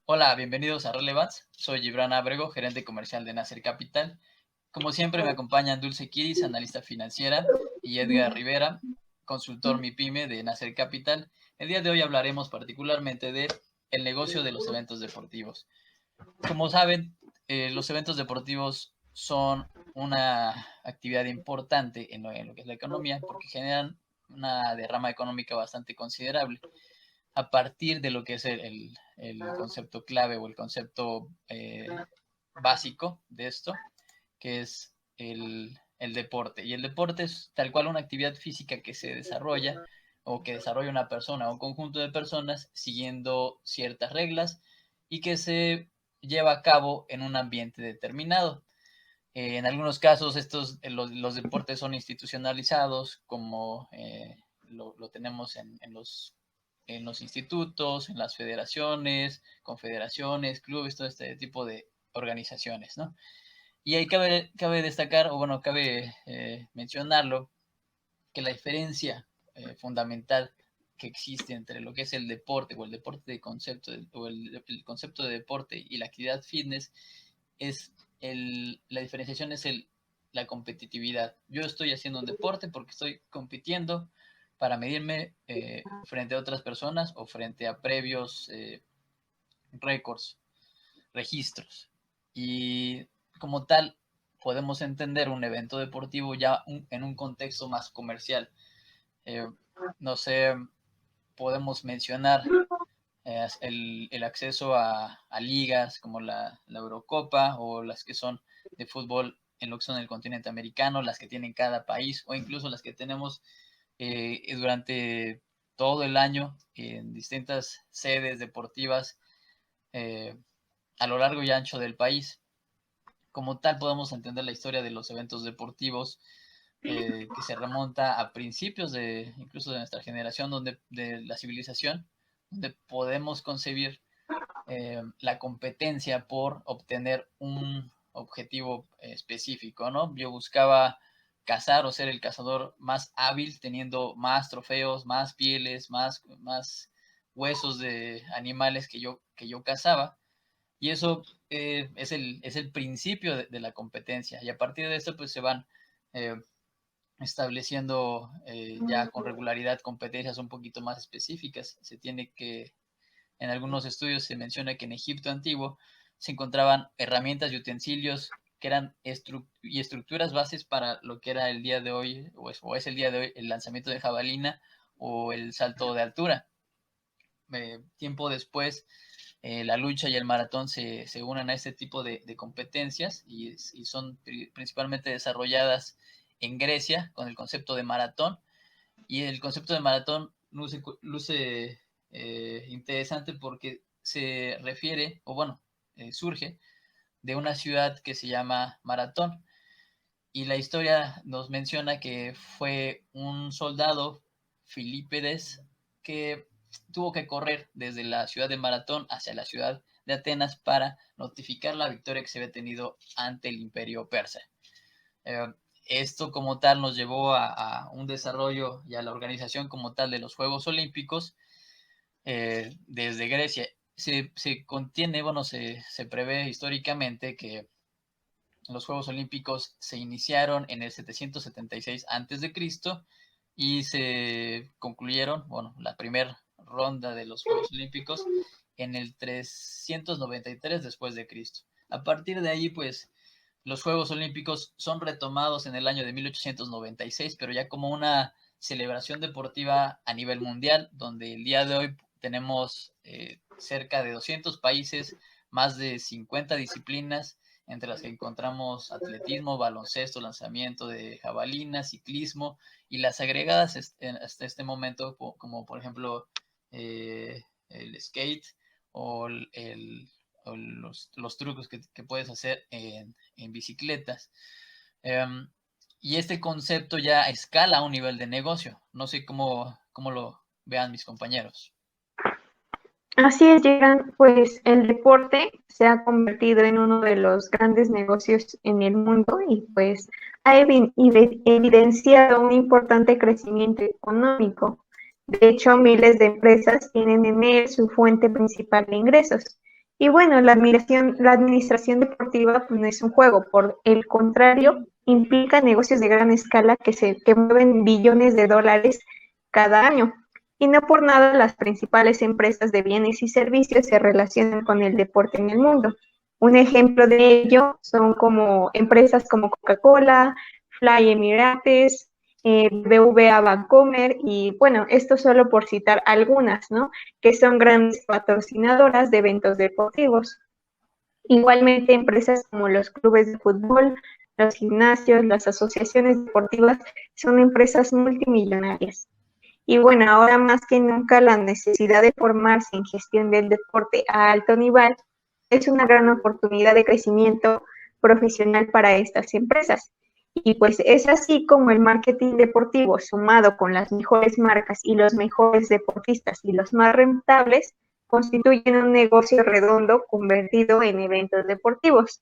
Hola, bienvenidos a Relevance. Soy Gibran Abrego, gerente comercial de Nacer Capital. Como siempre me acompañan Dulce Quiris, analista financiera, y Edgar Rivera, consultor MIPYME de Nacer Capital. El día de hoy hablaremos particularmente de el negocio de los eventos deportivos. Como saben, los eventos deportivos son una actividad importante en lo que es la economía porque generan una derrama económica bastante considerable a partir de lo que es el concepto clave o el concepto básico de esto, que es el deporte. Y el deporte es tal cual una actividad física que se desarrolla o que desarrolla una persona o un conjunto de personas siguiendo ciertas reglas y que se lleva a cabo en un ambiente determinado. En algunos casos los deportes son institucionalizados, como lo tenemos en los institutos, en las federaciones, confederaciones, clubes, todo este tipo de organizaciones, ¿no? Y ahí cabe destacar, o bueno, cabe mencionarlo, que la diferencia fundamental que existe entre lo que es el deporte o el deporte de concepto o el concepto de deporte y la actividad fitness es la diferenciación es la competitividad. Yo estoy haciendo un deporte porque estoy compitiendo para medirme frente a otras personas o frente a previos récords, registros. Y como tal, podemos entender un evento deportivo ya en un contexto más comercial. Eh, no sé, podemos mencionar el acceso a ligas como la Eurocopa o las que son de fútbol en lo que son el continente americano, las que tienen cada país o incluso las que tenemos durante todo el año en distintas sedes deportivas eh, a lo largo y ancho del país. Como tal, podemos entender la historia de los eventos deportivos que se remonta a principios incluso de nuestra generación, de la civilización, donde podemos concebir la competencia por obtener un objetivo específico, ¿no? Yo buscaba cazar o ser el cazador más hábil, teniendo más trofeos, más pieles, más huesos de animales que yo cazaba. Y eso es el principio de la competencia. Y a partir de esto, pues se van eh, estableciendo ya con regularidad competencias un poquito más específicas. En algunos estudios se menciona que en Egipto antiguo se encontraban herramientas y utensilios que eran estructuras bases para lo que era el día de hoy, o es el día de hoy, el lanzamiento de jabalina o el salto de altura. Tiempo después, la lucha y el maratón se unen a este tipo de competencias y son principalmente desarrolladas en Grecia con el concepto de maratón. Y el concepto de maratón luce interesante porque se refiere, o bueno, surge de una ciudad que se llama Maratón. Y la historia nos menciona que fue un soldado, Filipides, que tuvo que correr desde la ciudad de Maratón hacia la ciudad de Atenas para notificar la victoria que se había tenido ante el imperio persa. Eh, Esto como tal nos llevó a un desarrollo y a la organización como tal de los Juegos Olímpicos desde Grecia. Se contiene, bueno, se prevé históricamente que los Juegos Olímpicos se iniciaron en el 776 a.C. y se concluyeron, bueno, la primera ronda de los Juegos Olímpicos en el 393 después de Cristo. A partir de ahí, pues, los Juegos Olímpicos son retomados en el año de 1896, pero ya como una celebración deportiva a nivel mundial, donde el día de hoy tenemos cerca de 200 países, más de 50 disciplinas, entre las que encontramos atletismo, baloncesto, lanzamiento de jabalina, ciclismo y las agregadas hasta este momento, como por ejemplo el skate o los trucos que puedes hacer en bicicletas. Um, y este concepto ya escala a un nivel de negocio. No sé cómo lo vean mis compañeros. Así es, Llegan, pues el deporte se ha convertido en uno de los grandes negocios en el mundo y pues ha evidenciado un importante crecimiento económico. De hecho, miles de empresas tienen en él su fuente principal de ingresos. Y bueno, la administración deportiva pues, no es un juego, por el contrario, implica negocios de gran escala que mueven billones de dólares cada año. Y no por nada las principales empresas de bienes y servicios se relacionan con el deporte en el mundo. Un ejemplo de ello son como empresas como Coca-Cola, Fly Emirates, BBVA Bancomer y bueno, esto solo por citar algunas, ¿no? Que son grandes patrocinadoras de eventos deportivos. Igualmente, empresas como los clubes de fútbol, los gimnasios, las asociaciones deportivas son empresas multimillonarias. Y bueno, ahora más que nunca la necesidad de formarse en gestión del deporte a alto nivel es una gran oportunidad de crecimiento profesional para estas empresas. Y pues es así como el marketing deportivo, sumado con las mejores marcas y los mejores deportistas y los más rentables, constituyen un negocio redondo convertido en eventos deportivos.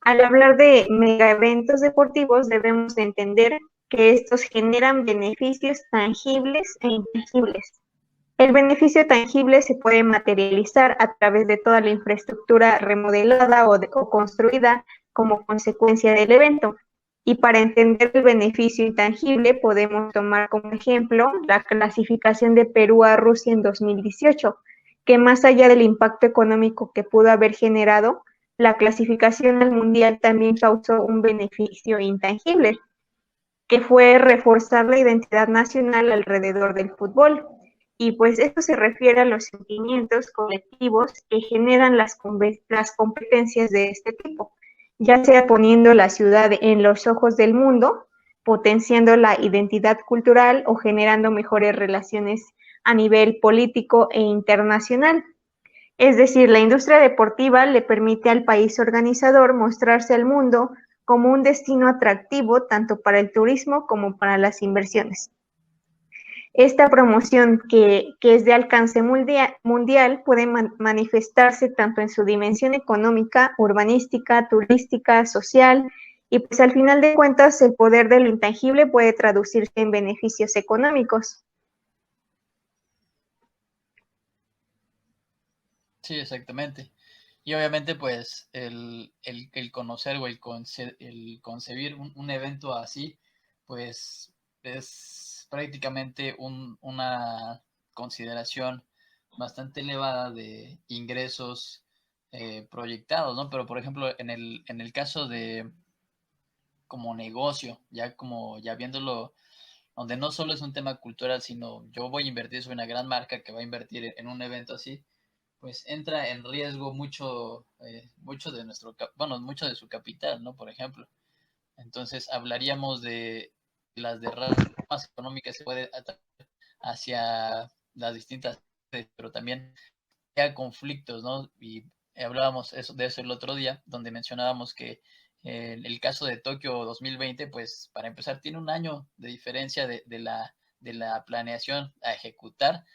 Al hablar de mega eventos deportivos, debemos de entender que estos generan beneficios tangibles e intangibles. El beneficio tangible se puede materializar a través de toda la infraestructura remodelada o construida como consecuencia del evento. Y para entender el beneficio intangible podemos tomar como ejemplo la clasificación de Perú a Rusia en 2018, que más allá del impacto económico que pudo haber generado, la clasificación al mundial también causó un beneficio intangible, que fue reforzar la identidad nacional alrededor del fútbol. Y pues esto se refiere a los sentimientos colectivos que generan las competencias de este tipo, ya sea poniendo la ciudad en los ojos del mundo, potenciando la identidad cultural o generando mejores relaciones a nivel político e internacional. Es decir, la industria deportiva le permite al país organizador mostrarse al mundo como un destino atractivo tanto para el turismo como para las inversiones. Esta promoción que es de alcance mundial puede manifestarse tanto en su dimensión económica, urbanística, turística, social, y pues al final de cuentas el poder de lo intangible puede traducirse en beneficios económicos. Sí, exactamente. Y obviamente, pues, el conocer o el concebir un evento así, pues, es prácticamente una consideración bastante elevada de ingresos proyectados, ¿no? Pero, por ejemplo, en el caso de como negocio, ya como ya viéndolo, donde no solo es un tema cultural, sino yo voy a invertir, soy una gran marca que va a invertir en un evento así, pues entra en riesgo mucho de bueno, mucho de su capital, ¿no? Por ejemplo. Entonces hablaríamos de las derramas económicas que se puede atraer hacia las distintas, pero también hay conflictos, ¿no? Y hablábamos de eso el otro día, donde mencionábamos que el caso de Tokio 2020, pues para empezar, tiene un año de diferencia de la planeación a ejecutar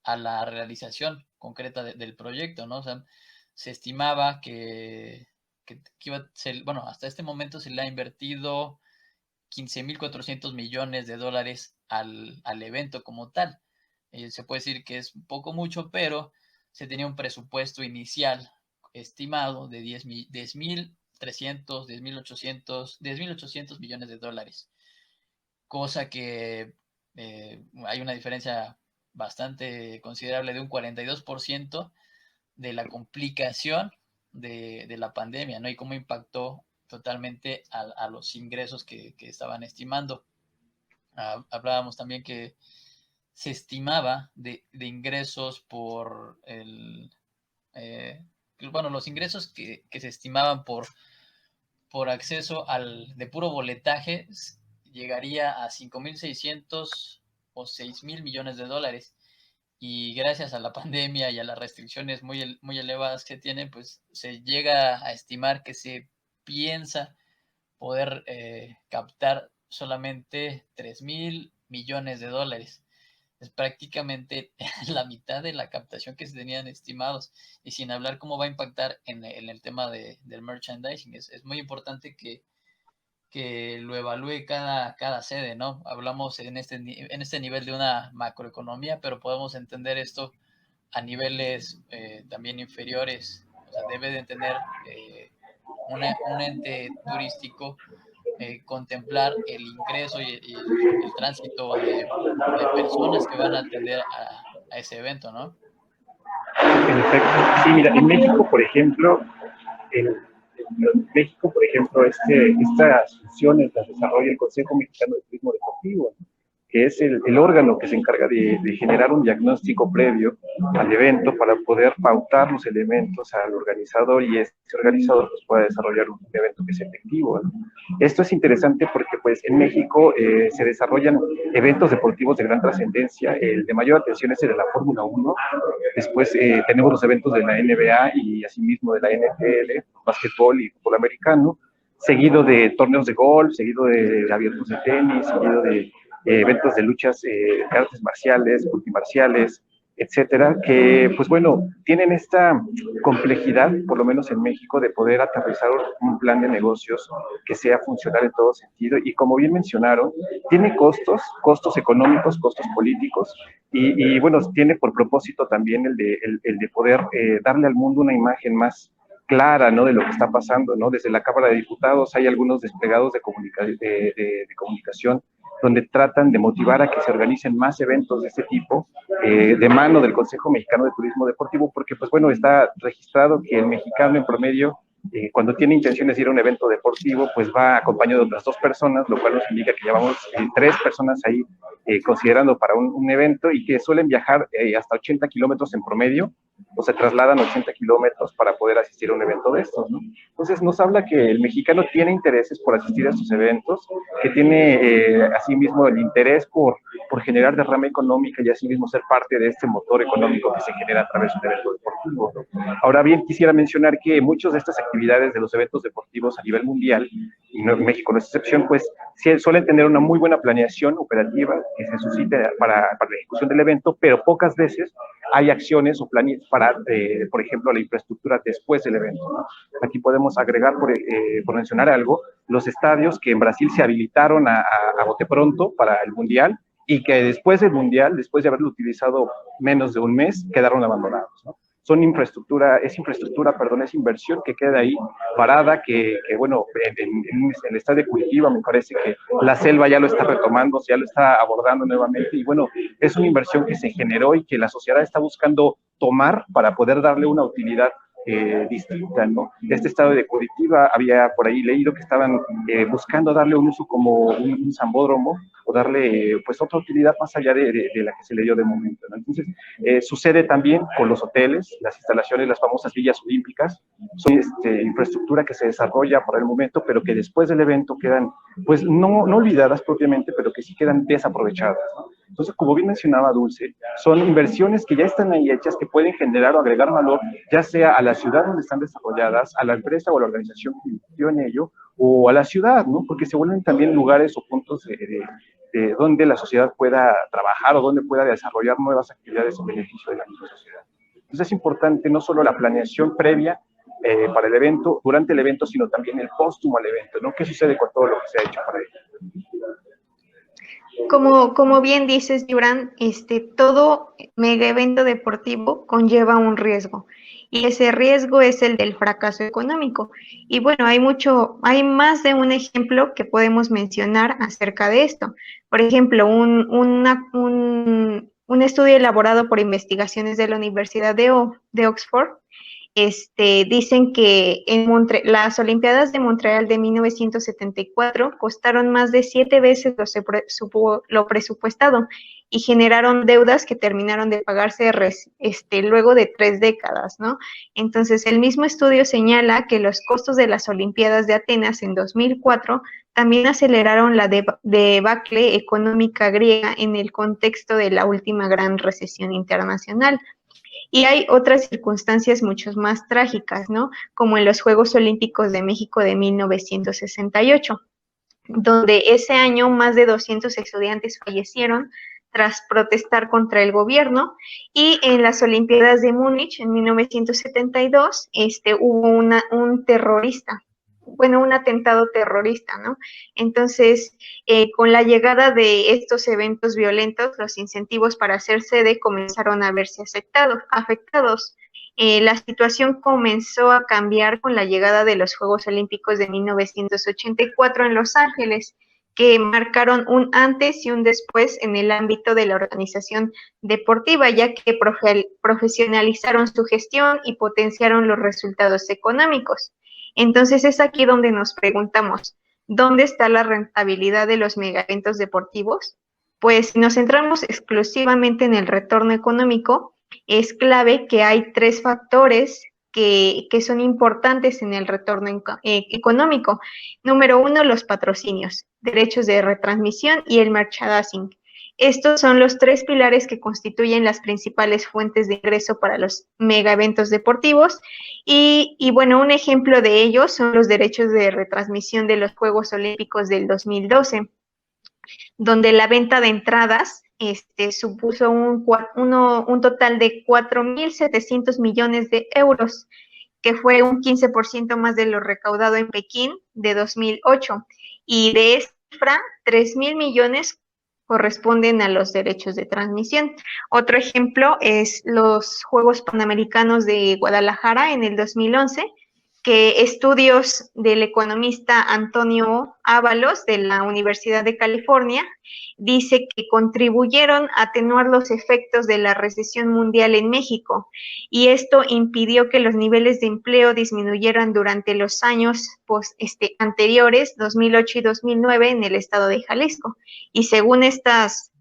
a la realización concreta del proyecto, ¿no? O sea, se estimaba que iba a ser, bueno, hasta este momento se le ha invertido 15.400 millones de dólares al evento como tal. Se puede decir que es un poco mucho, pero se tenía un presupuesto inicial estimado de 10.300, 10.800 millones de dólares, cosa que hay una diferencia bastante considerable de un 42% de la complicación de la pandemia, ¿no? Y cómo impactó totalmente a los ingresos que estaban estimando. Hablábamos también que se estimaba de ingresos eh, bueno, los ingresos que se estimaban por acceso de puro boletaje llegaría a 5.600 o 6.000 millones de dólares. Y gracias a la pandemia y a las restricciones muy elevadas que tienen, pues se llega a estimar que se piensa poder captar solamente 3.000 millones de dólares. Es prácticamente la mitad de la captación que se tenían estimados. Y sin hablar cómo va a impactar en el tema del merchandising. Es muy importante que lo evalúe cada sede, ¿no? Hablamos en este nivel de una macroeconomía, pero podemos entender esto a niveles también inferiores sea, debe de tener un ente turístico contemplar el ingreso y el tránsito de personas que van a atender a ese evento, ¿no? En efecto, sí, mira, en México, por ejemplo, estas funciones las desarrolla el Consejo Mexicano de Turismo Deportivo, ¿no? Que es el órgano que se encarga de generar un diagnóstico previo al evento para poder pautar los elementos al organizador y este organizador pues, pueda desarrollar un evento que sea efectivo, ¿no? Esto es interesante porque pues en México se desarrollan eventos deportivos de gran trascendencia. El de mayor atención es el de la Fórmula 1. Después tenemos los eventos de la NBA y asimismo de la NFL, básquetbol y fútbol americano, seguido de torneos de golf, seguido de abiertos de tenis, seguido de eventos de luchas de artes marciales, multimarciales, etcétera, que pues bueno, tienen esta complejidad, por lo menos en México, de poder aterrizar un plan de negocios que sea funcional en todo sentido y como bien mencionaron, tiene costos económicos, costos políticos y bueno, tiene por propósito también el de poder darle al mundo una imagen más clara, ¿no? De lo que está pasando, ¿no? Desde la Cámara de Diputados hay algunos desplegados de comunicación donde tratan de motivar a que se organicen más eventos de este tipo, de mano del Consejo Mexicano de Turismo Deportivo, porque, pues bueno, está registrado que el mexicano en promedio, cuando tiene intenciones de ir a un evento deportivo, pues va acompañado de otras 2 personas, lo cual nos indica que llevamos 3 personas ahí considerando para un evento y que suelen viajar hasta 80 kilómetros en promedio, o se trasladan 80 kilómetros para poder asistir a un evento de estos, ¿no? Entonces nos habla que el mexicano tiene intereses por asistir a estos eventos, que tiene asimismo el interés por generar derrama económica y asimismo ser parte de este motor económico que se genera a través de un evento deportivo, ¿no? Ahora bien, quisiera mencionar que muchas de estas actividades de los eventos deportivos a nivel mundial, y México no es excepción, pues suelen tener una muy buena planeación operativa que se suscite para la ejecución del evento, pero pocas veces hay acciones o planes para, por ejemplo, la infraestructura después del evento, ¿no? Aquí podemos agregar, por mencionar algo, los estadios que en Brasil se habilitaron a bote pronto para el Mundial y que después del Mundial, después de haberlo utilizado menos de un mes, quedaron abandonados, ¿no? Es inversión que queda ahí parada, que bueno, en el estado de Curitiba me parece que la selva ya lo está retomando, ya lo está abordando nuevamente y bueno, es una inversión que se generó y que la sociedad está buscando tomar para poder darle una utilidad distinta, ¿no? Este estado de Curitiba había por ahí leído que estaban buscando darle un uso como un sambódromo o darle pues otra utilidad más allá de la que se le dio de momento, ¿no? Entonces, sucede también con los hoteles, las instalaciones, las famosas villas olímpicas, son infraestructura que se desarrolla por el momento, pero que después del evento quedan, pues no olvidadas propiamente, pero que sí quedan desaprovechadas, ¿no? Entonces, como bien mencionaba Dulce, son inversiones que ya están ahí hechas, que pueden generar o agregar valor, ya sea a la ciudad donde están desarrolladas, a la empresa o a la organización que invirtió en ello, o a la ciudad, ¿no? Porque se vuelven también lugares o puntos de donde la sociedad pueda trabajar o donde pueda desarrollar nuevas actividades en beneficio de la misma sociedad. Entonces es importante no solo la planeación previa para el evento, durante el evento, sino también el póstumo al evento, ¿no? ¿Qué sucede con todo lo que se ha hecho para ello? Como bien dices, Gibran, todo mega evento deportivo conlleva un riesgo y ese riesgo es el del fracaso económico. Y bueno, hay más de un ejemplo que podemos mencionar acerca de esto. Por ejemplo, un estudio elaborado por investigaciones de la Universidad de Oxford dicen que las Olimpiadas de Montreal de 1974 costaron más de 7 veces lo presupuestado y generaron deudas que terminaron de pagarse luego de 3 décadas, ¿no? Entonces, el mismo estudio señala que los costos de las Olimpiadas de Atenas en 2004 también aceleraron la debacle económica griega en el contexto de la última gran recesión internacional. Y hay otras circunstancias mucho más trágicas, ¿no? Como en los Juegos Olímpicos de México de 1968, donde ese año más de 200 estudiantes fallecieron tras protestar contra el gobierno, y en las Olimpiadas de Múnich en 1972 hubo un terrorista, bueno, un atentado terrorista, ¿no? Entonces, con la llegada de estos eventos violentos, los incentivos para hacer sede comenzaron a verse afectados. La situación comenzó a cambiar con la llegada de los Juegos Olímpicos de 1984 en Los Ángeles, que marcaron un antes y un después en el ámbito de la organización deportiva, ya que profesionalizaron su gestión y potenciaron los resultados económicos. Entonces es aquí donde nos preguntamos, ¿dónde está la rentabilidad de los megaeventos deportivos? Pues si nos centramos exclusivamente en el retorno económico, es clave que hay tres factores que son importantes en el retorno económico. Número uno, los patrocinios, derechos de retransmisión y el merchandising. Estos son los tres pilares que constituyen las principales fuentes de ingreso para los mega eventos deportivos. Y bueno, un ejemplo de ellos son los derechos de retransmisión de los Juegos Olímpicos del 2012, donde la venta de entradas supuso un total de 4.700 millones de euros, que fue un 15% más de lo recaudado en Pekín de 2008. Y de esta cifra, 3.000 millones corresponden a los derechos de transmisión. Otro ejemplo es los Juegos Panamericanos de Guadalajara en el 2011, que estudios del economista Antonio Ábalos de la Universidad de California dice que contribuyeron a atenuar los efectos de la recesión mundial en México, y esto impidió que los niveles de empleo disminuyeran durante los años anteriores, 2008 y 2009, en el estado de Jalisco. Y según estas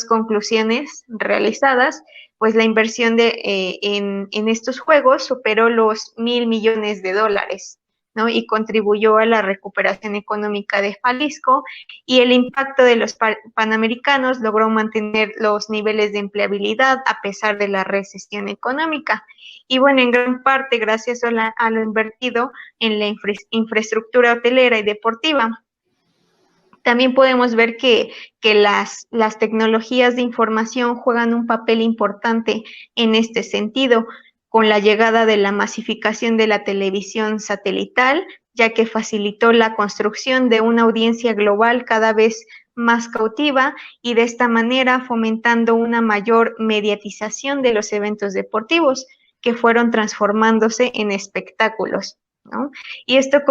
conclusiones realizadas, pues la inversión en estos juegos superó los 1.000 millones de dólares, ¿no? Y contribuyó a la recuperación económica de Jalisco, y el impacto de los panamericanos logró mantener los niveles de empleabilidad a pesar de la recesión económica. Y bueno, en gran parte gracias a lo invertido en la infraestructura hotelera y deportiva. También podemos ver que las tecnologías de información juegan un papel importante en este sentido, con la llegada de la masificación de la televisión satelital, ya que facilitó la construcción de una audiencia global cada vez más cautiva, y de esta manera fomentando una mayor mediatización de los eventos deportivos, que fueron transformándose en espectáculos, ¿no? Y esto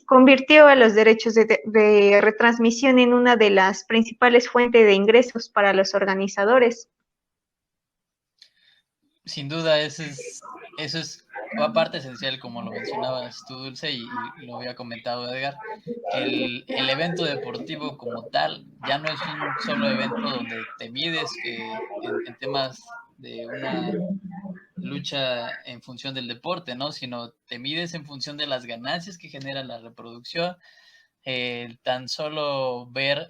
convirtió a los derechos de retransmisión en una de las principales fuentes de ingresos para los organizadores. Sin duda, eso es parte esencial, como lo mencionabas tú, Dulce, y lo había comentado Edgar, que el evento deportivo como tal ya no es un solo evento donde te mides en temas de una lucha en función del deporte, ¿no? Sino te mides en función de las ganancias que genera la reproducción, tan solo ver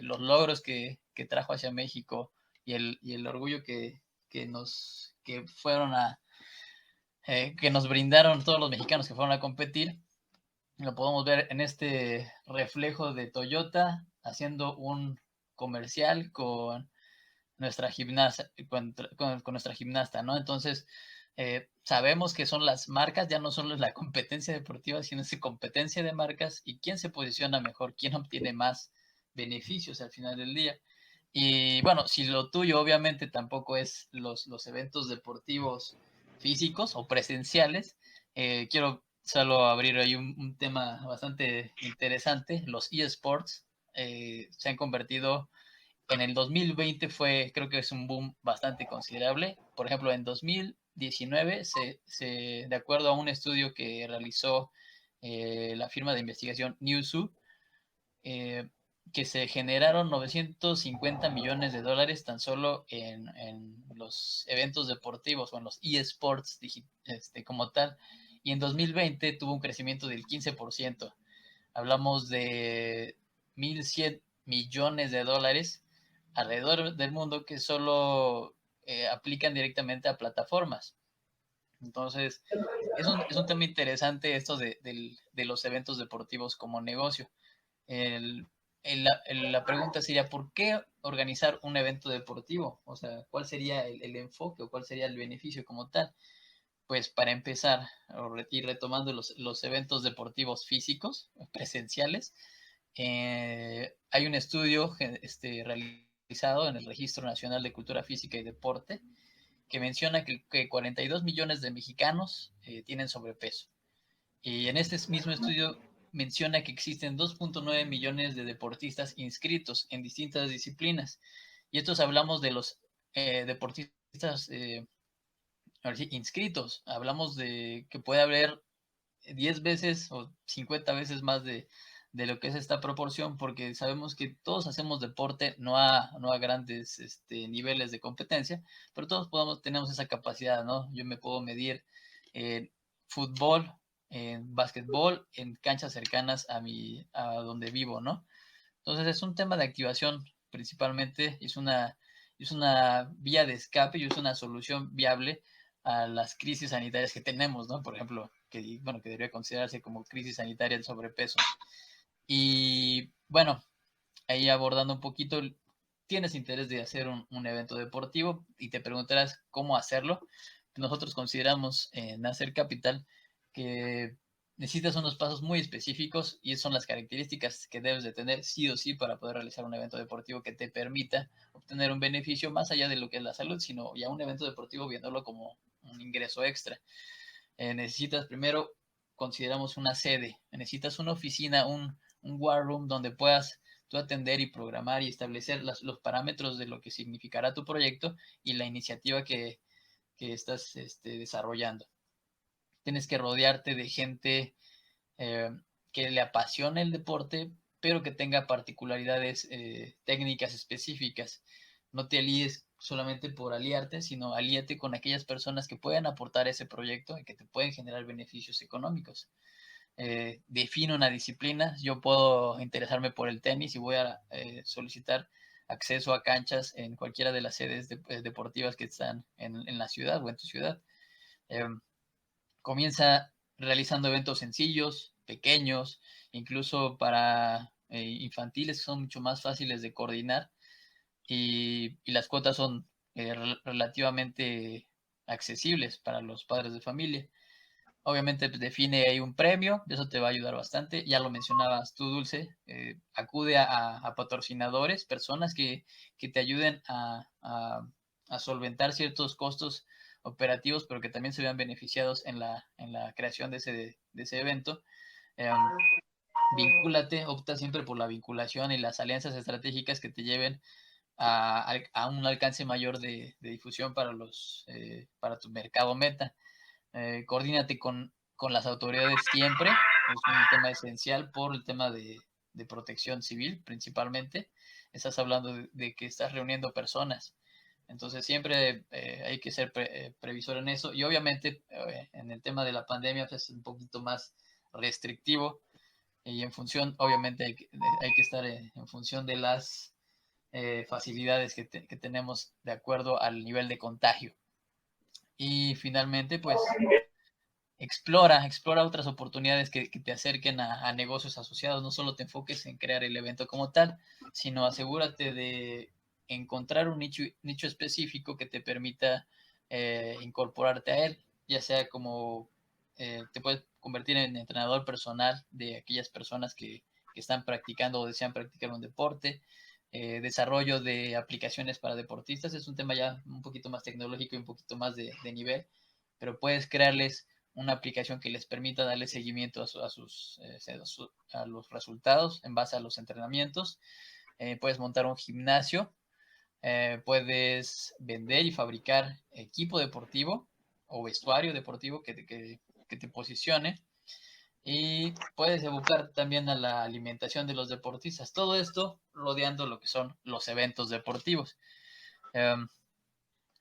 los logros que trajo hacia México y el orgullo que fueron que nos brindaron todos los mexicanos que fueron a competir. Lo podemos ver en este reflejo de Toyota haciendo un comercial con nuestra gimnasta, con nuestra gimnasta, ¿no? Entonces, sabemos que son las marcas, ya no solo es la competencia deportiva, sino es competencia de marcas y quién se posiciona mejor, quién obtiene más beneficios al final del día. Y bueno, si lo tuyo obviamente tampoco es los eventos deportivos físicos o presenciales, quiero solo abrir ahí un tema bastante interesante. Los eSports se han convertido en el 2020 creo que es un boom bastante considerable. Por ejemplo, en 2019, de acuerdo a un estudio que realizó la firma de investigación Newzoo, que se generaron 950 millones de dólares tan solo en los eventos deportivos o en los eSports como tal. Y en 2020 tuvo un crecimiento del 15%. Hablamos de 1.100 millones de dólares alrededor del mundo que solo aplican directamente a plataformas. Entonces, es un tema interesante esto de los eventos deportivos como negocio. La pregunta sería, ¿por qué organizar un evento deportivo? O sea, ¿cuál sería el enfoque o cuál sería el beneficio como tal? Pues para empezar, ir retomando los eventos deportivos físicos, presenciales, hay un estudio realizado en el Registro Nacional de Cultura Física y Deporte que menciona que 42 millones de mexicanos tienen sobrepeso. Y en este mismo estudio menciona que existen 2.9 millones de deportistas inscritos en distintas disciplinas. Y estos hablamos de los deportistas inscritos. Hablamos de que puede haber 10 veces o 50 veces más de lo que es esta proporción, porque sabemos que todos hacemos deporte, no a grandes niveles de competencia, pero todos tenemos esa capacidad, ¿no? Yo me puedo medir en fútbol, en básquetbol, en canchas cercanas a donde vivo, ¿no? Entonces es un tema de activación principalmente, es una vía de escape y es una solución viable a las crisis sanitarias que tenemos, ¿no? Por ejemplo, que debería considerarse como crisis sanitaria el sobrepeso. Y bueno, ahí abordando un poquito, tienes interés de hacer un evento deportivo y te preguntarás cómo hacerlo. Nosotros consideramos en Nacer Capital que necesitas unos pasos muy específicos y son las características que debes de tener sí o sí para poder realizar un evento deportivo que te permita obtener un beneficio más allá de lo que es la salud, sino ya un evento deportivo viéndolo como un ingreso extra. Necesitas primero, consideramos una sede, necesitas una oficina, un war room donde puedas tú atender y programar y establecer los parámetros de lo que significará tu proyecto y la iniciativa que estás desarrollando. Tienes que rodearte de gente que le apasione el deporte, pero que tenga particularidades técnicas específicas. No te alíes solamente por aliarte, sino alíate con aquellas personas que pueden aportar ese proyecto y que te pueden generar beneficios económicos. Defino una disciplina, yo puedo interesarme por el tenis y voy a solicitar acceso a canchas en cualquiera de las sedes deportivas que están en la ciudad o en tu ciudad. Comienza realizando eventos sencillos, pequeños, incluso para infantiles que son mucho más fáciles de coordinar y las cuotas son relativamente accesibles para los padres de familia. Obviamente pues, define ahí un premio, eso te va a ayudar bastante. Ya lo mencionabas tú, Dulce, acude a patrocinadores, personas que te ayuden a solventar ciertos costos operativos, pero que también se vean beneficiados en la creación de ese evento. Vincúlate, opta siempre por la vinculación y las alianzas estratégicas que te lleven a un alcance mayor de difusión para tu mercado meta. Coordínate con las autoridades siempre, es un tema esencial por el tema de protección civil principalmente. Estás hablando de que estás reuniendo personas, entonces siempre hay que ser previsor en eso y obviamente en el tema de la pandemia pues, es un poquito más restrictivo y en función, obviamente hay que estar en función de las facilidades que tenemos de acuerdo al nivel de contagio. Y finalmente, pues explora otras oportunidades que te acerquen a negocios asociados. No solo te enfoques en crear el evento como tal, sino asegúrate de encontrar un nicho específico que te permita incorporarte a él, ya sea como te puedes convertir en entrenador personal de aquellas personas que están practicando o desean practicar un deporte. Desarrollo de aplicaciones para deportistas es un tema ya un poquito más tecnológico y un poquito más de nivel, pero puedes crearles una aplicación que les permita darle seguimiento a los resultados en base a los entrenamientos. Puedes montar un gimnasio, puedes vender y fabricar equipo deportivo o vestuario deportivo que te posicione y puedes evocar también a la alimentación de los deportistas. Todo esto rodeando lo que son los eventos deportivos.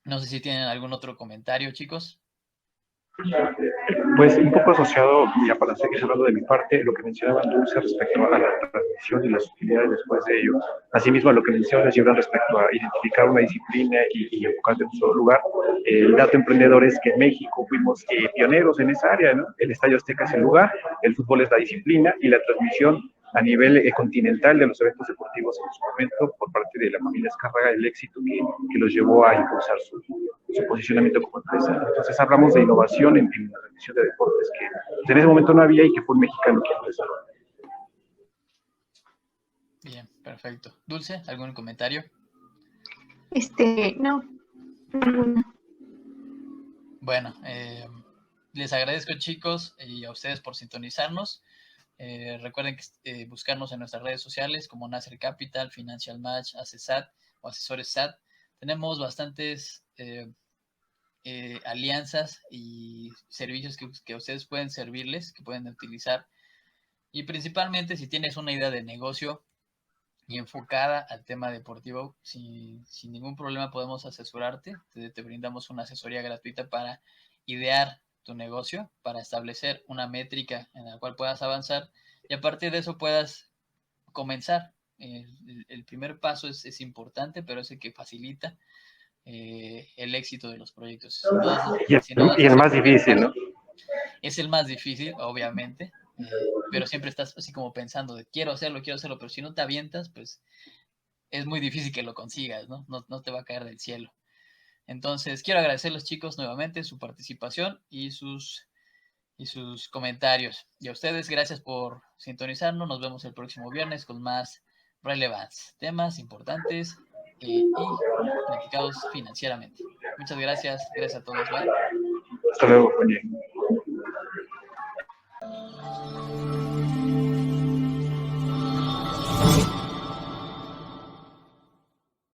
No sé si tienen algún otro comentario, chicos. Pues un poco asociado, ya para seguir hablando de mi parte, lo que mencionaba Dulce respecto a la transmisión y las utilidades después de ello. Asimismo, a lo que mencionaba Gibran respecto a identificar una disciplina y enfocarte en un solo lugar. El dato emprendedor es que en México fuimos pioneros en esa área, ¿no? El Estadio Azteca es el lugar, el fútbol es la disciplina y la transmisión a nivel continental de los eventos deportivos en su momento por parte de la familia Escárraga, el éxito que los llevó a impulsar su posicionamiento como empresa. Entonces hablamos de innovación en la transmisión de deportes que en ese momento no había y que fue un mexicano quien lo desarrolló. Bien, perfecto. Dulce, ¿algún comentario? No. Bueno, les agradezco, chicos, y a ustedes por sintonizarnos. Recuerden que buscarnos en nuestras redes sociales como Nasser Capital, Financial Match, ACESAT o Asesores SAT. Tenemos bastantes alianzas y servicios que ustedes pueden servirles, que pueden utilizar. Y principalmente si tienes una idea de negocio y enfocada al tema deportivo, sin ningún problema podemos asesorarte. Te brindamos una asesoría gratuita para idear tu negocio, para establecer una métrica en la cual puedas avanzar y a partir de eso puedas comenzar. El primer paso es importante, pero es el que facilita el éxito de los proyectos. Si no das Y el ese más primer difícil, paso, ¿no? es el más difícil, obviamente, pero siempre estás así como pensando de quiero hacerlo, pero si no te avientas, pues es muy difícil que lo consigas, ¿no? No te va a caer del cielo. Entonces, quiero agradecer a los chicos nuevamente su participación y sus comentarios. Y a ustedes, gracias por sintonizarnos. Nos vemos el próximo viernes con más Relevance, temas importantes y platicados financieramente. Muchas gracias. Gracias a todos. Bye. Hasta luego, Juan.